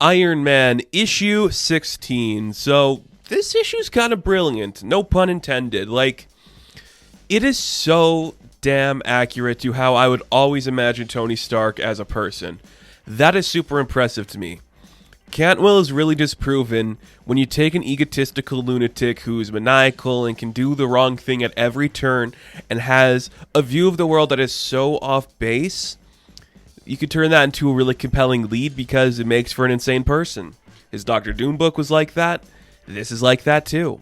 Iron Man issue 16. So this issue's kind of brilliant. No pun intended. Like, it is so damn accurate to how I would always imagine Tony Stark as a person. That is super impressive to me. Cantwell is really disproven when you take an egotistical lunatic who's maniacal and can do the wrong thing at every turn and has a view of the world that is so off base. You could turn that into a really compelling lead because it makes for an insane person. His Doctor Doom book was like that. This is like that too.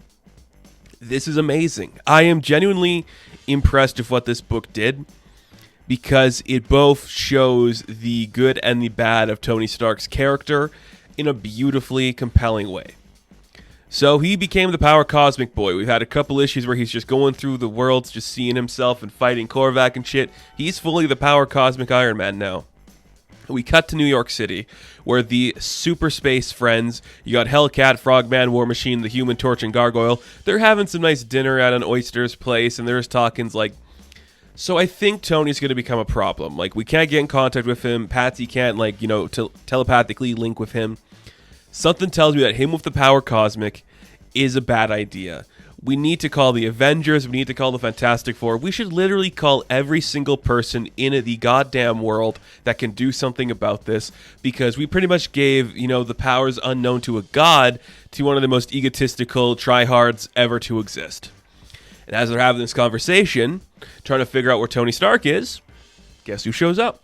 This is amazing. I am genuinely impressed with what this book did because it both shows the good and the bad of Tony Stark's character in a beautifully compelling way. So he became the Power Cosmic Boy. We've had a couple issues where he's just going through the worlds, just seeing himself and fighting Korvac and shit. He's fully the Power Cosmic Iron Man now. We cut to New York City, where the Super Space Friends, you got Hellcat, Frogman, War Machine, the Human Torch, and Gargoyle. They're having some nice dinner at an Oyster's place, and there's talkings like, so I think Tony's going to become a problem. Like, we can't get in contact with him. Patsy can't, telepathically link with him. Something tells me that him with the Power Cosmic is a bad idea. We need to call the Avengers. We need to call the Fantastic Four. We should literally call every single person in the goddamn world that can do something about this, because we pretty much gave, the powers unknown to a god to one of the most egotistical tryhards ever to exist. And as they're having this conversation, trying to figure out where Tony Stark is, guess who shows up?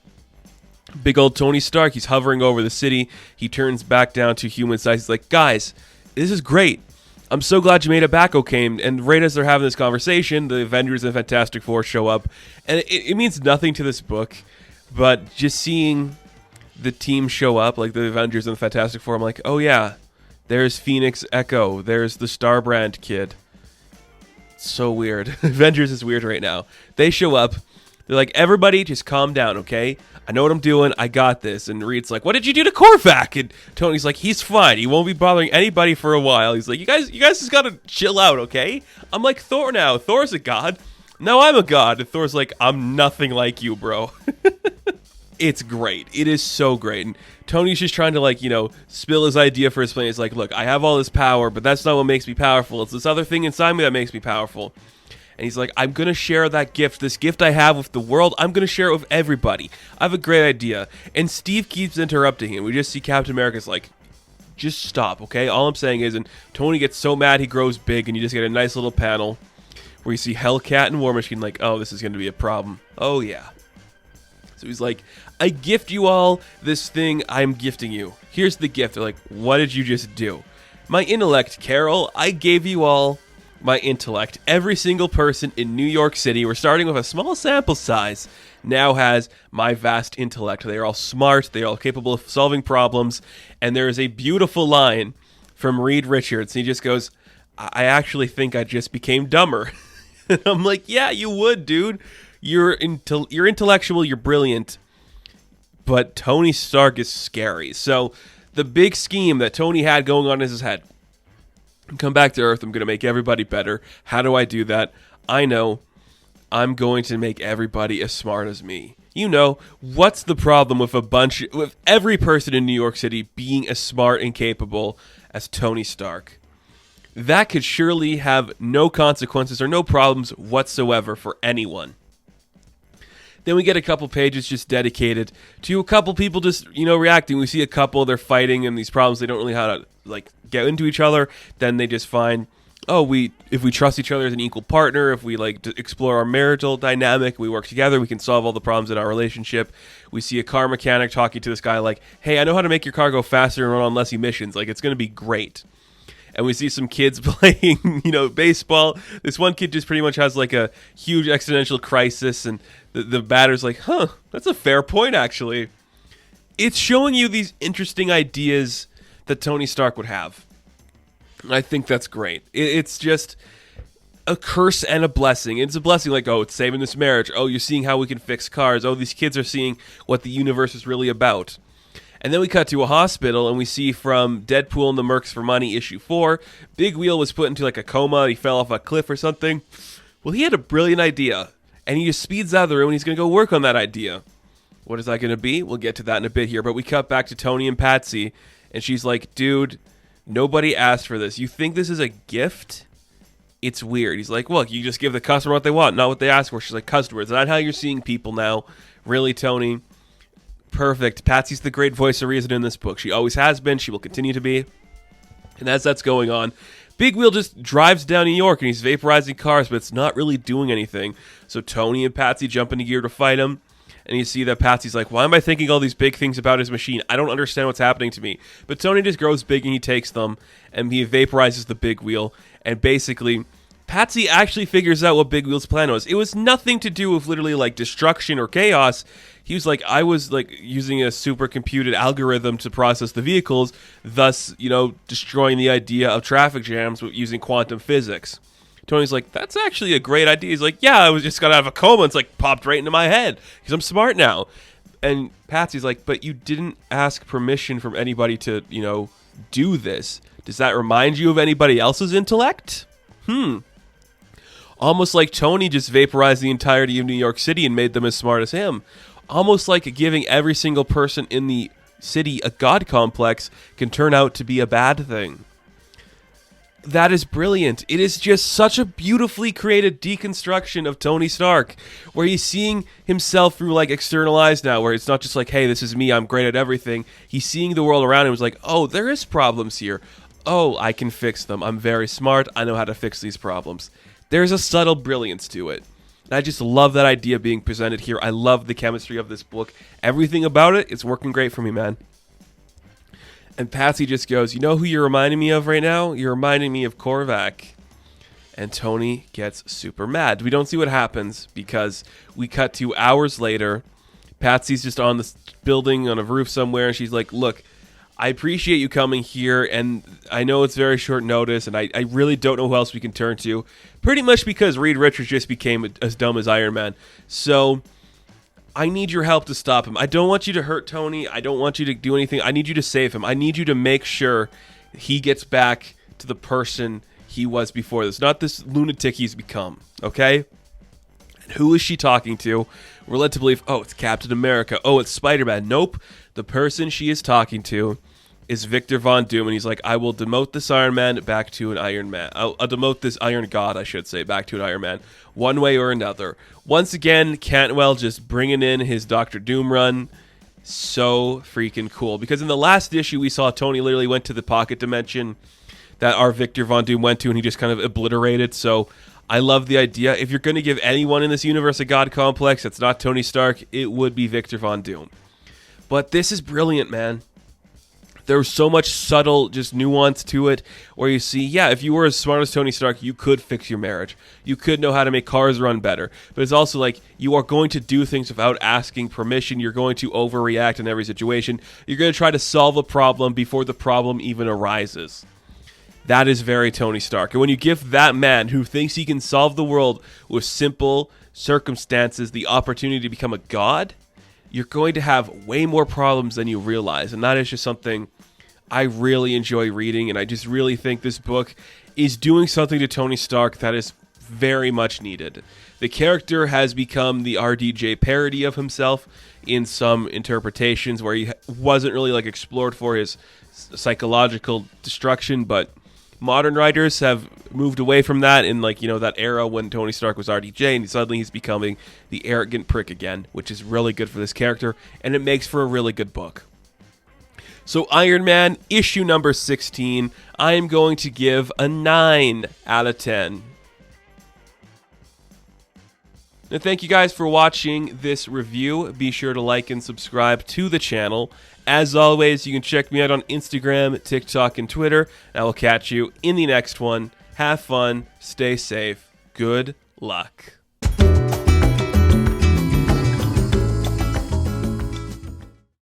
Big old Tony Stark. He's hovering over the city. He turns back down to human size. He's like, guys, this is great. I'm so glad you made it back okay. And right as they're having this conversation, the Avengers and Fantastic Four show up. And it means nothing to this book, but just seeing the team show up, like the Avengers and the Fantastic Four, I'm like, oh yeah, there's Phoenix Echo. There's the Starbrand kid. It's so weird. Avengers is weird right now. They show up. They're like, everybody just calm down, okay? I know what I'm doing. I got this. And Reed's like, what did you do to Korvac? And Tony's like, he's fine. He won't be bothering anybody for a while. He's like, you guys just gotta chill out, okay? I'm like Thor now. Thor's a god. Now I'm a god. And Thor's like, I'm nothing like you, bro. It's great. It is so great. And Tony's just trying to, spill his idea for his plan. He's like, look, I have all this power, but that's not what makes me powerful. It's this other thing inside me that makes me powerful. And he's like, I'm going to share that gift, this gift I have with the world. I'm going to share it with everybody. I have a great idea. And Steve keeps interrupting him. We just see Captain America's like, just stop, okay? All I'm saying is, and Tony gets so mad he grows big, and you just get a nice little panel where you see Hellcat and War Machine like, oh, this is going to be a problem. Oh, yeah. So he's like, I gift you all this thing I'm gifting you. Here's the gift. They're like, what did you just do? My intellect, Carol. I gave you all my intellect. Every single person in New York City, we're starting with a small sample size, now has my vast intellect. They are all smart. They are all capable of solving problems. And there is a beautiful line from Reed Richards. He just goes, I actually think I just became dumber. I'm like, yeah, you would, dude. You're intellectual. You're brilliant. But Tony Stark is scary. So the big scheme that Tony had going on in his head, come back to Earth, I'm going to make everybody better. How do I do that? I know. I'm going to make everybody as smart as me. What's the problem with every person in New York City being as smart and capable as Tony Stark? That could surely have no consequences or no problems whatsoever for anyone. Then we get a couple pages just dedicated to a couple people just, reacting. We see a couple, they're fighting and these problems, they don't really know how to, get into each other. Then they just find, if we trust each other as an equal partner, if we, to explore our marital dynamic, we work together, we can solve all the problems in our relationship. We see a car mechanic talking to this guy like, hey, I know how to make your car go faster and run on less emissions. It's going to be great. And we see some kids playing, baseball. This one kid just pretty much has a huge existential crisis, and the batter's like, that's a fair point, actually. It's showing you these interesting ideas that Tony Stark would have. I think that's great. It's just a curse and a blessing. It's a blessing it's saving this marriage. Oh, you're seeing how we can fix cars. Oh, these kids are seeing what the universe is really about. And then we cut to a hospital, and we see from Deadpool and the Mercs for Money issue 4, Big Wheel was put into a coma. He fell off a cliff or something. Well, he had a brilliant idea, and he just speeds out of the room, and he's going to go work on that idea. What is that going to be? We'll get to that in a bit here, but we cut back to Tony and Patsy, And she's like, dude, nobody asked for this. You think this is a gift? It's weird. He's like, look, you just give the customer what they want, not what they ask for. She's like, customer, is that how you're seeing people now? Really, Tony? Perfect. Patsy's the great voice of reason in this book. She always has been. She will continue to be. And as that's going on, Big Wheel just drives down New York and he's vaporizing cars, but it's not really doing anything. So Tony and Patsy jump into gear to fight him. And you see that Patsy's like, why am I thinking all these big things about his machine? I don't understand what's happening to me. But Tony just grows big and he takes them and he vaporizes the Big Wheel. And basically, Patsy actually figures out what Big Wheel's plan was. It was nothing to do with literally like destruction or chaos. He was like, I was like using a supercomputed algorithm to process the vehicles, thus, destroying the idea of traffic jams using quantum physics. Tony's like, that's actually a great idea. He's like, yeah, I was just got out of a coma. It's like popped right into my head because I'm smart now. And Patsy's like, but you didn't ask permission from anybody to, do this. Does that remind you of anybody else's intellect? Almost like Tony just vaporized the entirety of New York City and made them as smart as him. Almost like giving every single person in the city a god complex can turn out to be a bad thing. That is brilliant. It is just such a beautifully created deconstruction of Tony Stark, where he's seeing himself through like external eyes now, where it's not just like, hey, this is me, I'm great at everything. He's seeing the world around him. He's like, oh, there is problems here. Oh, I can fix them. I'm very smart. I know how to fix these problems. There's a subtle brilliance to it. And I just love that idea being presented here. I love the chemistry of this book. Everything about it, it's working great for me, man. And Patsy just goes, you know who you're reminding me of right now? You're reminding me of Korvac. And Tony gets super mad. We don't see what happens because we cut to hours later. Patsy's just on this building on a roof somewhere. And she's like, look, I appreciate you coming here. And I know it's very short notice. And I really don't know who else we can turn to. Pretty much because Reed Richards just became as dumb as Iron Man. So I need your help to stop him. I don't want you to hurt Tony. I don't want you to do anything. I need you to save him. I need you to make sure he gets back to the person he was before this. Not this lunatic he's become, okay? And who is she talking to? We're led to believe, oh, it's Captain America. Oh, it's Spider-Man. Nope. The person she is talking to is Victor Von Doom, and he's like, I will demote this Iron Man back to an Iron Man. I'll demote this Iron God, I should say, back to an Iron Man, one way or another. Once again, Cantwell just bringing in his Doctor Doom run. So freaking cool. Because in the last issue, we saw Tony literally went to the pocket dimension that our Victor Von Doom went to, and he just kind of obliterated. So I love the idea. If you're going to give anyone in this universe a God complex that's not Tony Stark, it would be Victor Von Doom. But this is brilliant, man. There's so much subtle, just nuance to it, where you see, yeah, if you were as smart as Tony Stark, you could fix your marriage. You could know how to make cars run better. But it's also like, you are going to do things without asking permission. You're going to overreact in every situation. You're going to try to solve a problem before the problem even arises. That is very Tony Stark. And when you give that man who thinks he can solve the world with simple circumstances the opportunity to become a god, you're going to have way more problems than you realize. And that is just something I really enjoy reading, and I just really think this book is doing something to Tony Stark that is very much needed. The character has become the RDJ parody of himself in some interpretations where he wasn't really like explored for his psychological destruction, but modern writers have moved away from that in that era when Tony Stark was RDJ, and suddenly he's becoming the arrogant prick again, which is really good for this character, and it makes for a really good book. So Iron Man, issue number 16, I am going to give a 9 out of 10. And thank you guys for watching this review. Be sure to like and subscribe to the channel. As always, you can check me out on Instagram, TikTok, and Twitter. And I will catch you in the next one. Have fun, stay safe, good luck.